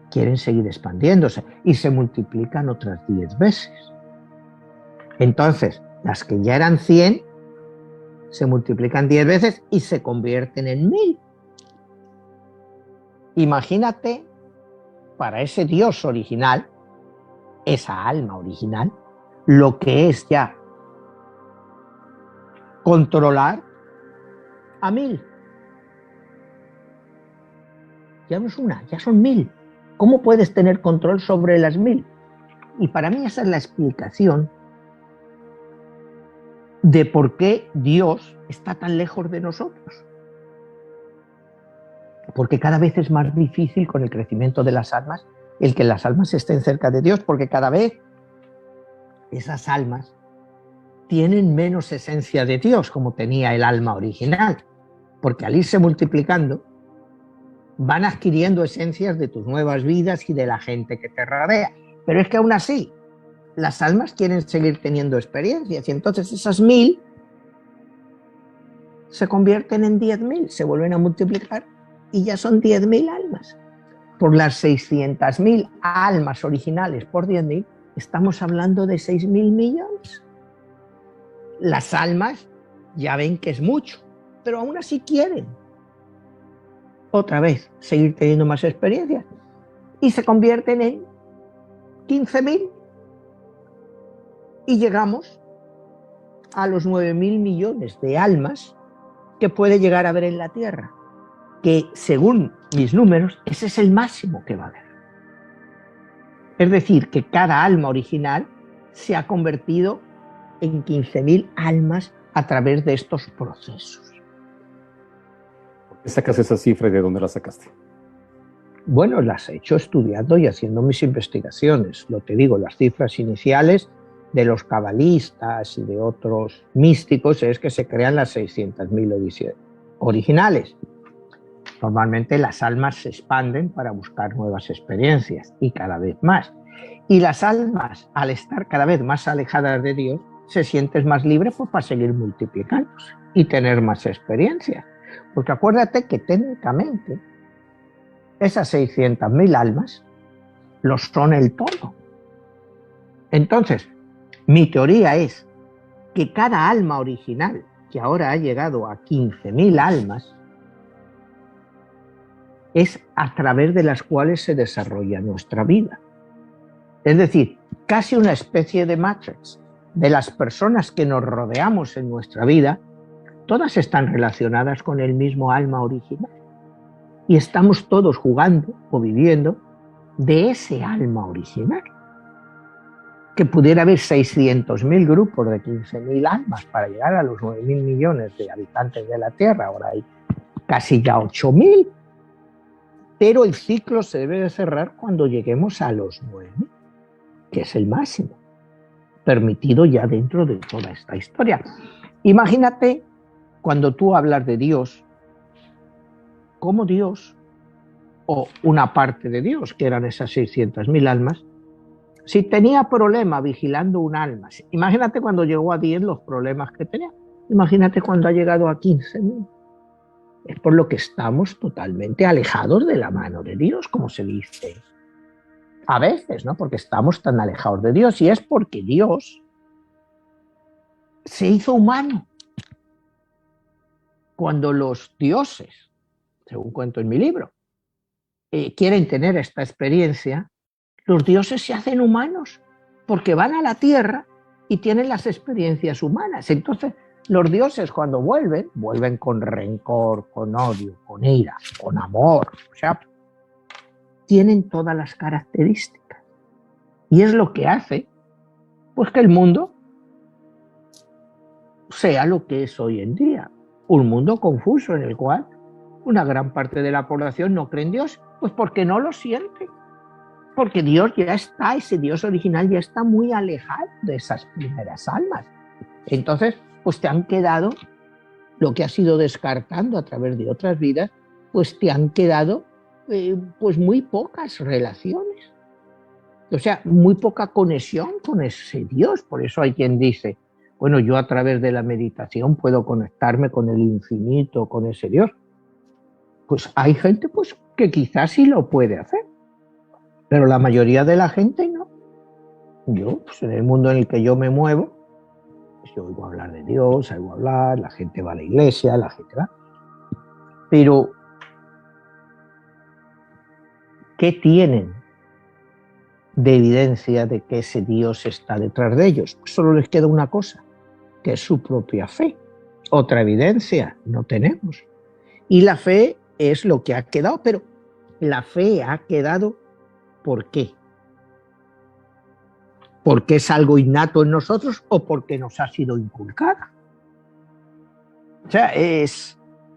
[SPEAKER 3] quieren seguir expandiéndose y se multiplican otras 10 veces. Entonces, las que ya eran 100 se multiplican 10 veces y se convierten en 1000. Imagínate para ese Dios original, esa alma original, lo que es ya controlar a 1000. Ya no es una, ya son 1000. ¿Cómo puedes tener control sobre las 1000? Y para mí esa es la explicación de por qué Dios está tan lejos de nosotros. Porque cada vez es más difícil con el crecimiento de las almas el que las almas estén cerca de Dios, porque cada vez esas almas tienen menos esencia de Dios como tenía el alma original, porque al irse multiplicando van adquiriendo esencias de tus nuevas vidas y de la gente que te rodea. Pero es que aún así, las almas quieren seguir teniendo experiencias y entonces esas 1000 se convierten en 10.000, se vuelven a multiplicar y ya son 10.000 almas. Por las 600.000 almas originales por 10.000, estamos hablando de 6.000 millones. Las almas ya ven que es mucho, pero aún así quieren otra vez seguir teniendo más experiencias y se convierten en 15.000 y llegamos a los 9.000 millones de almas que puede llegar a haber en la Tierra, que según mis números ese es el máximo que va a haber. Es decir, que cada alma original se ha convertido en 15.000 almas a través de estos procesos.
[SPEAKER 2] ¿Por qué sacas esa cifra y de dónde la sacaste?
[SPEAKER 3] Bueno, las he hecho estudiando y haciendo mis investigaciones. Lo te digo, las cifras iniciales de los cabalistas y de otros místicos es que se crean las 600.000 originales. Normalmente las almas se expanden para buscar nuevas experiencias y cada vez más. Y las almas, al estar cada vez más alejadas de Dios, se sienten más libres pues, para seguir multiplicándose y tener más experiencias. Porque acuérdate que técnicamente esas 600.000 almas lo son el todo. Entonces, mi teoría es que cada alma original, que ahora ha llegado a 15.000 almas, es a través de las cuales se desarrolla nuestra vida. Es decir, casi una especie de Matrix. De las personas que nos rodeamos en nuestra vida, todas están relacionadas con el mismo alma original. Y estamos todos jugando o viviendo de ese alma original. Que pudiera haber 600.000 grupos de 15.000 almas para llegar a los 9.000 millones de habitantes de la Tierra. Ahora hay casi ya 8.000. Pero el ciclo se debe de cerrar cuando lleguemos a los 9.000, que es el máximo permitido ya dentro de toda esta historia. Imagínate cuando tú hablas de Dios, como Dios, o una parte de Dios, que eran esas 600.000 almas, si tenía problema vigilando un alma, imagínate cuando llegó a 10 los problemas que tenía, imagínate cuando ha llegado a 15.000. Es por lo que estamos totalmente alejados de la mano de Dios, como se dice a veces, ¿no? Porque estamos tan alejados de Dios y es porque Dios se hizo humano. Cuando los dioses, según cuento en mi libro, quieren tener esta experiencia, los dioses se hacen humanos porque van a la tierra y tienen las experiencias humanas. Entonces, los dioses cuando vuelven con rencor, con odio, con ira, con amor, o sea, tienen todas las características. Y es lo que hace pues que el mundo sea lo que es hoy en día, un mundo confuso en el cual una gran parte de la población no cree en Dios, pues porque no lo siente, porque Dios ya está, ese Dios original ya está muy alejado de esas primeras almas. Entonces, pues te han quedado lo que has ido descartando a través de otras vidas, pues te han quedado pues muy pocas relaciones, o sea, muy poca conexión con ese Dios. Por eso hay quien dice, bueno, yo a través de la meditación puedo conectarme con el infinito, con ese Dios. Pues hay gente pues, que quizás sí lo puede hacer, pero la mayoría de la gente no. Yo, pues en el mundo en el que yo me muevo, pues yo oigo hablar de Dios, oigo hablar, la gente va a la iglesia, la gente va. Pero, ¿qué tienen de evidencia de que ese Dios está detrás de ellos? Pues solo les queda una cosa, que es su propia fe. Otra evidencia no tenemos. Y la fe es lo que ha quedado, pero la fe ha quedado ¿por qué? ¿Porque es algo innato en nosotros o porque nos ha sido inculcada? O sea,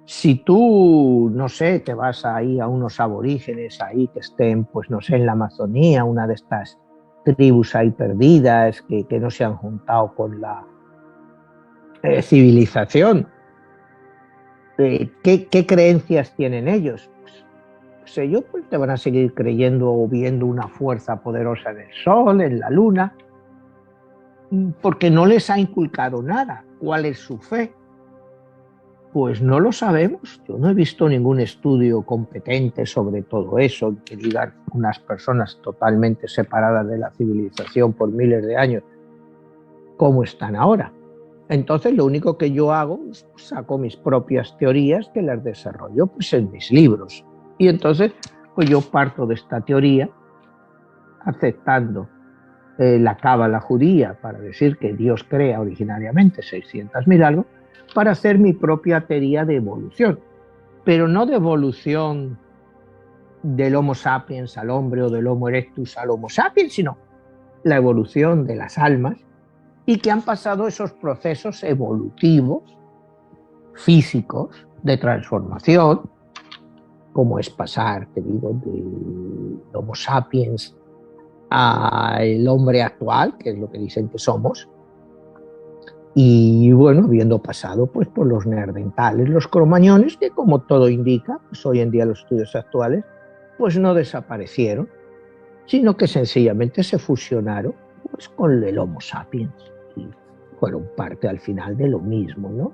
[SPEAKER 3] si tú, no sé, te vas ahí a unos aborígenes ahí que estén, pues no sé, en la Amazonía, una de estas tribus ahí perdidas que no se han juntado con la civilización, ¿qué creencias tienen ellos? Pues ellos pues, te van a seguir creyendo o viendo una fuerza poderosa en el sol, en la luna, porque no les ha inculcado nada. ¿Cuál es su fe? Pues no lo sabemos. Yo no he visto ningún estudio competente sobre todo eso, que digan unas personas totalmente separadas de la civilización por miles de años, cómo están ahora. Entonces lo único que yo hago es saco mis propias teorías que las desarrollo pues, en mis libros. Y entonces pues yo parto de esta teoría aceptando la cábala judía para decir que Dios crea originariamente 600.000 algo, para hacer mi propia teoría de evolución, pero no de evolución del Homo sapiens al hombre o del Homo erectus al Homo sapiens, sino la evolución de las almas y que han pasado esos procesos evolutivos, físicos, de transformación, como es pasar, te digo, del Homo sapiens al hombre actual, que es lo que dicen que somos, y bueno, habiendo pasado pues por los neandertales, los cromañones, que como todo indica, pues hoy en día los estudios actuales, pues no desaparecieron, sino que sencillamente se fusionaron pues con el Homo sapiens y fueron parte al final de lo mismo, ¿no?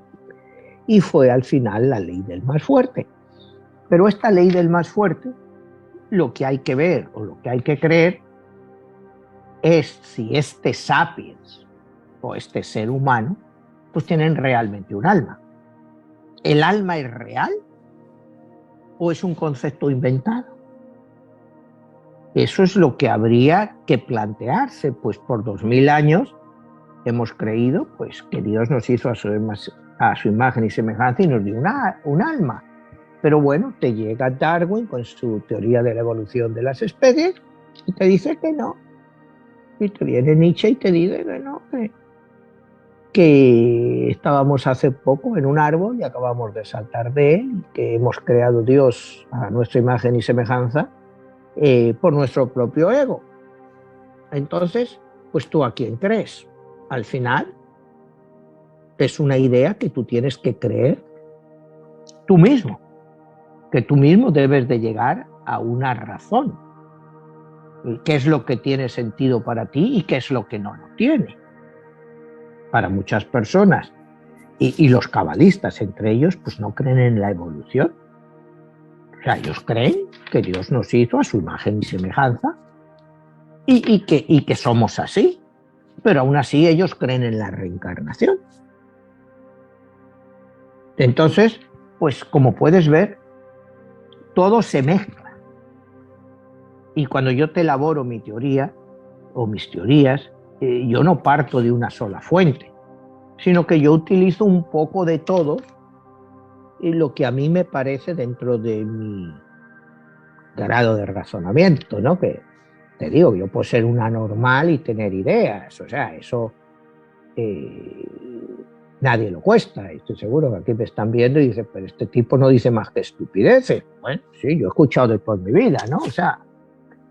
[SPEAKER 3] Y fue al final la ley del más fuerte. Pero esta ley del más fuerte, lo que hay que ver o lo que hay que creer es si este sapiens o este ser humano pues tienen realmente un alma. ¿El alma es real o es un concepto inventado? Eso es lo que habría que plantearse, pues por 2000 años hemos creído pues, que Dios nos hizo a su imagen y semejanza y nos dio un alma. Pero bueno, te llega Darwin con su teoría de la evolución de las especies y te dice que no. Y te viene Nietzsche y te dice que no, que estábamos hace poco en un árbol y acabamos de saltar de él, y que hemos creado Dios a nuestra imagen y semejanza por nuestro propio ego. Entonces, pues tú a quién crees. Al final, es una idea que tú tienes que creer tú mismo, que tú mismo debes de llegar a una razón. ¿Qué es lo que tiene sentido para ti y qué es lo que no lo tiene? Para muchas personas, y los cabalistas entre ellos, pues no creen en la evolución. O sea, ellos creen que Dios nos hizo a su imagen y semejanza y que somos así, pero aún así ellos creen en la reencarnación. Entonces, pues como puedes ver, todo se mezcla. Y cuando yo te elaboro mi teoría o mis teorías, yo no parto de una sola fuente, sino que yo utilizo un poco de todo y lo que a mí me parece dentro de mi grado de razonamiento, ¿no? Que te digo, yo puedo ser una normal y tener ideas, o sea, eso nadie lo cuesta. Estoy seguro que aquí me están viendo y dicen, pero este tipo no dice más que estupideces. Bueno, sí, yo he escuchado de por mi vida, ¿no? O sea,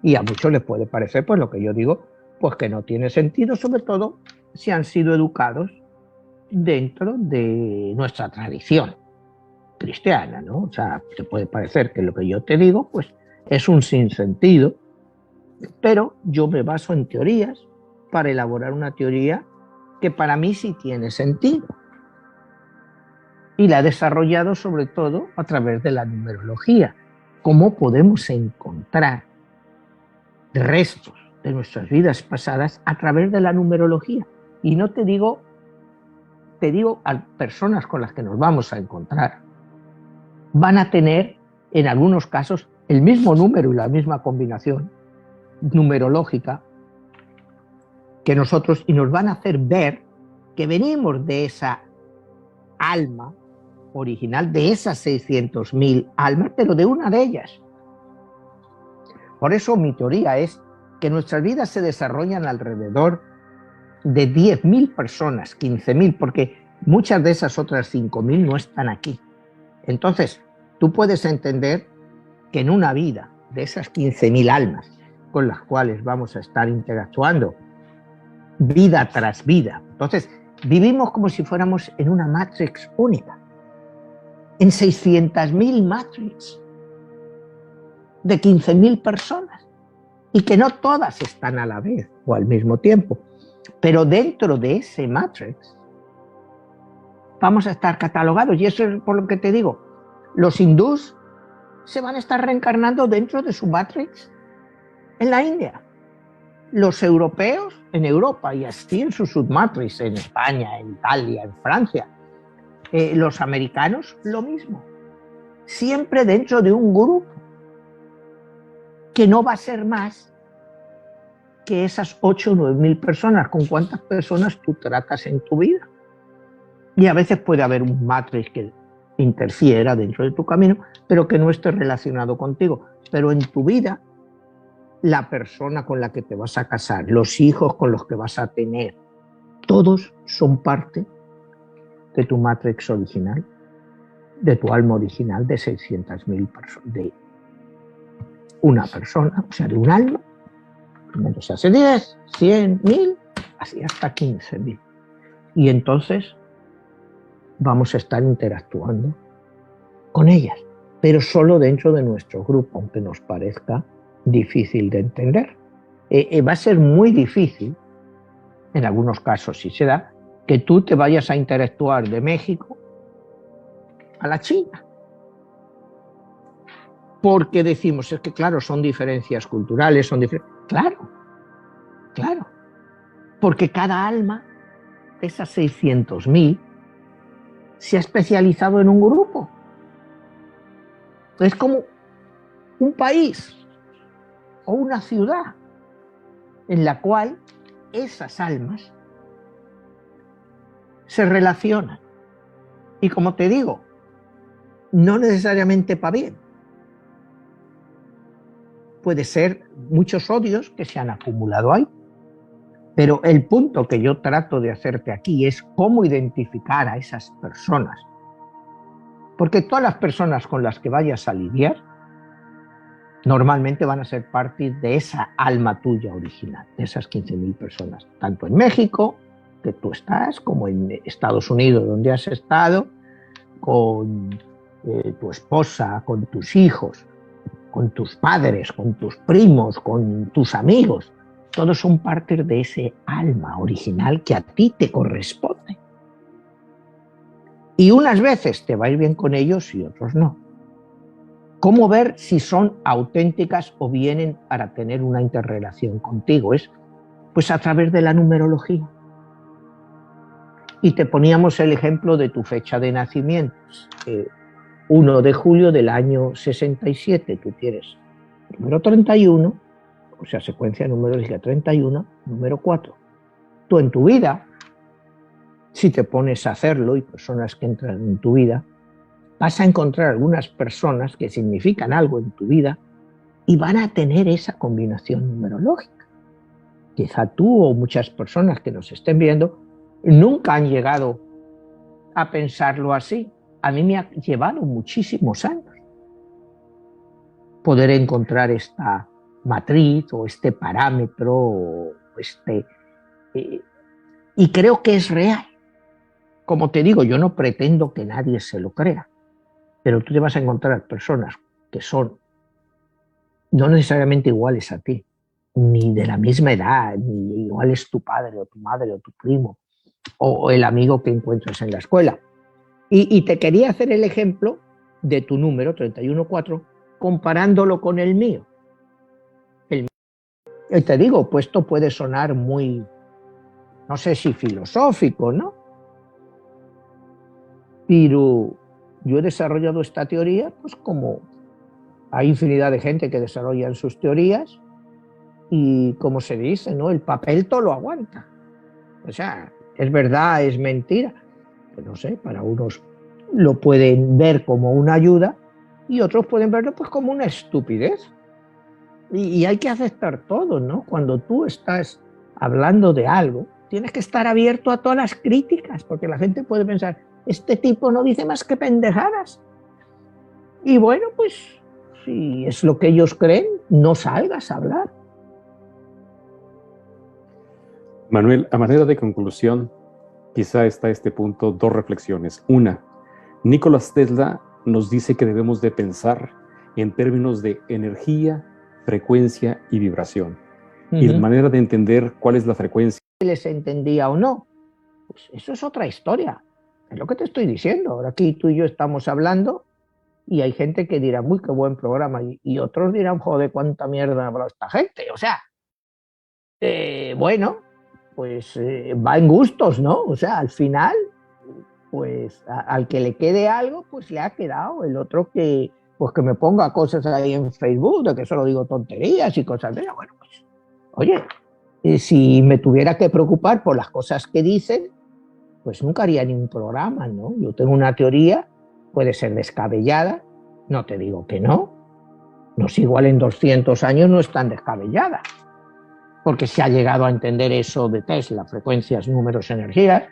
[SPEAKER 3] y a muchos les puede parecer, pues lo que yo digo, pues que no tiene sentido, sobre todo si han sido educados dentro de nuestra tradición cristiana, ¿no? O sea, te puede parecer que lo que yo te digo, pues es un sinsentido, pero yo me baso en teorías para elaborar una teoría que para mí sí tiene sentido. Y la he desarrollado sobre todo a través de la numerología. ¿Cómo podemos encontrar restos de nuestras vidas pasadas a través de la numerología? Y no te digo a personas con las que nos vamos a encontrar, van a tener en algunos casos el mismo número y la misma combinación numerológica que nosotros, y nos van a hacer ver que venimos de esa alma original, de esas 600.000 almas, pero de una de ellas. Por eso mi teoría es que nuestras vidas se desarrollan alrededor de 10.000 personas, 15.000, porque muchas de esas otras 5.000 no están aquí. Entonces, tú puedes entender que en una vida de esas 15.000 almas con las cuales vamos a estar interactuando, vida tras vida, entonces vivimos como si fuéramos en una matrix única, en 600.000 matrix de 15.000 personas, y que no todas están a la vez o al mismo tiempo, pero dentro de ese matrix vamos a estar catalogados. Y eso es por lo que te digo, los hindús se van a estar reencarnando dentro de su matrix en la India, los europeos en Europa y así en su submatrix en España, en Italia, en Francia, los americanos lo mismo, siempre dentro de un grupo que no va a ser más que esas 8 o 9.000 personas. ¿Con cuántas personas tú tratas en tu vida? Y a veces puede haber un matrix que interfiera dentro de tu camino, pero que no esté relacionado contigo. Pero en tu vida, la persona con la que te vas a casar, los hijos con los que vas a tener, todos son parte de tu matrix original, de tu alma original de 600.000 personas, de una persona, o sea, de un alma. Primero se hace 10, 100, 1.000, así hasta 15.000. Y entonces vamos a estar interactuando con ellas, pero solo dentro de nuestro grupo, aunque nos parezca difícil de entender. Va a ser muy difícil, en algunos casos sí se da, que tú te vayas a interactuar de México a la China. Porque decimos, es que claro, son diferencias culturales, son diferencias. Claro, claro. Porque cada alma de esas 600.000 se ha especializado en un grupo. Es como un país o una ciudad en la cual esas almas se relacionan. Y como te digo, no necesariamente para bien. Puede ser muchos odios que se han acumulado ahí. Pero el punto que yo trato de hacerte aquí es cómo identificar a esas personas. Porque todas las personas con las que vayas a lidiar normalmente van a ser parte de esa alma tuya original, de esas 15.000 personas, tanto en México, que tú estás, como en Estados Unidos, donde has estado, con tu esposa, con tus hijos, con tus padres, con tus primos, con tus amigos. Todos son parte de ese alma original que a ti te corresponde. Y unas veces te va a ir bien con ellos y otros no. ¿Cómo ver si son auténticas o vienen para tener una interrelación contigo? Es pues a través de la numerología. Y te poníamos el ejemplo de tu fecha de nacimiento. 1 de julio del año 67, tú tienes número 31, o sea, secuencia numerológica 31, número 4. Tú en tu vida, si te pones a hacerlo, y personas que entran en tu vida, vas a encontrar algunas personas que significan algo en tu vida y van a tener esa combinación numerológica. Quizá tú o muchas personas que nos estén viendo nunca han llegado a pensarlo así. A mí me ha llevado muchísimos años poder encontrar esta matriz o este parámetro o y creo que es real. Como te digo, yo no pretendo que nadie se lo crea, pero tú te vas a encontrar personas que son no necesariamente iguales a ti, ni de la misma edad, ni igual es tu padre o tu madre o tu primo o el amigo que encuentras en la escuela. Y te quería hacer el ejemplo de tu número 314 comparándolo con el mío. Y te digo, pues esto puede sonar muy, no sé si filosófico, ¿no? Pero yo he desarrollado esta teoría, pues como hay infinidad de gente que desarrollan sus teorías y como se dice, ¿no? El papel todo lo aguanta. O sea, es verdad, es mentira. Pues no sé, para unos lo pueden ver como una ayuda y otros pueden verlo pues como una estupidez. Y hay que aceptar todo, ¿no? Cuando tú estás hablando de algo, tienes que estar abierto a todas las críticas, porque la gente puede pensar, este tipo no dice más que pendejadas. Y bueno, pues si es lo que ellos creen, no salgas a hablar.
[SPEAKER 2] Manuel, a manera de conclusión, quizá está a este punto dos reflexiones. Una, Nikola Tesla nos dice que debemos de pensar en términos de energía, frecuencia y vibración. Y la manera de entender cuál es la frecuencia.
[SPEAKER 3] ¿Les entendía o no? Pues eso es otra historia. Es lo que te estoy diciendo. Ahora aquí tú y yo estamos hablando y hay gente que dirá, uy, qué buen programa. Y otros dirán, joder, cuánta mierda ha hablado esta gente. O sea, bueno, pues va en gustos, ¿no? O sea, al final, pues al que le quede algo, pues le ha quedado. El otro que, pues que me ponga cosas ahí en Facebook, de que solo digo tonterías y cosas de eso. Bueno, pues, oye, si me tuviera que preocupar por las cosas que dicen, pues nunca haría ningún programa, ¿no? Yo tengo una teoría, puede ser descabellada, no te digo que no es igual en 200 años, no es tan descabellada, porque se ha llegado a entender eso de Tesla, frecuencias, números, energías,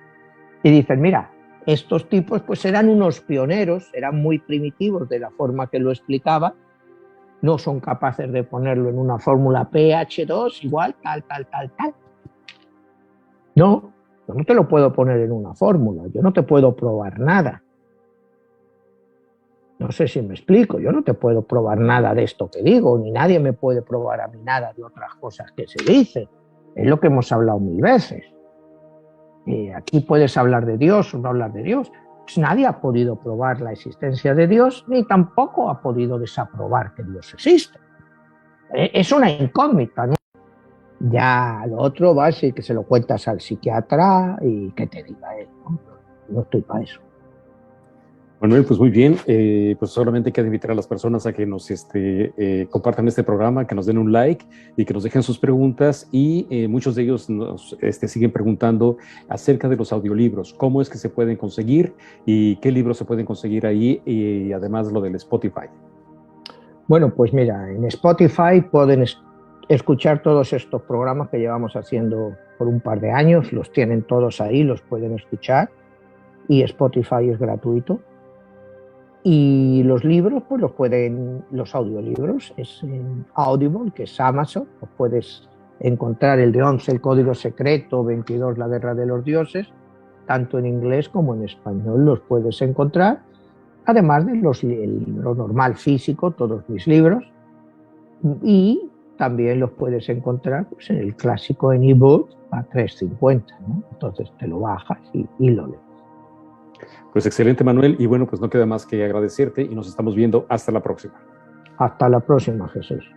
[SPEAKER 3] y dicen, mira, estos tipos pues eran unos pioneros, eran muy primitivos de la forma que lo explicaba, no son capaces de ponerlo en una fórmula pH2 igual, tal. No, yo no te lo puedo poner en una fórmula, yo no te puedo probar nada. No sé si me explico, yo no te puedo probar nada de esto que digo, ni nadie me puede probar a mí nada de otras cosas que se dicen. Es lo que hemos hablado mil veces. Aquí puedes hablar de Dios o no hablar de Dios. Pues nadie ha podido probar la existencia de Dios, ni tampoco ha podido desaprobar que Dios existe. Es una incógnita, ¿no? Ya lo otro va a ser que se lo cuentas al psiquiatra y que te diga él. No estoy para eso.
[SPEAKER 2] Manuel, pues muy bien, pues solamente hay que invitar a las personas a que nos compartan este programa, que nos den un like y que nos dejen sus preguntas y muchos de ellos nos siguen preguntando acerca de los audiolibros, cómo es que se pueden conseguir y qué libros se pueden conseguir ahí y además lo del Spotify.
[SPEAKER 3] Bueno, pues mira, en Spotify pueden escuchar todos estos programas que llevamos haciendo por un par de años, los tienen todos ahí, los pueden escuchar y Spotify es gratuito. Y los libros, pues los audiolibros, es en Audible, que es Amazon, los puedes encontrar el de 11, el código secreto, 22, la guerra de los dioses, tanto en inglés como en español los puedes encontrar, además de el libro normal físico, todos mis libros, y también los puedes encontrar pues, en el clásico en ebook a $3.50, ¿no? Entonces te lo bajas y lo lees.
[SPEAKER 2] Pues excelente, Manuel, y bueno, pues no queda más que agradecerte y nos estamos viendo hasta la próxima.
[SPEAKER 3] Hasta la próxima, Jesús.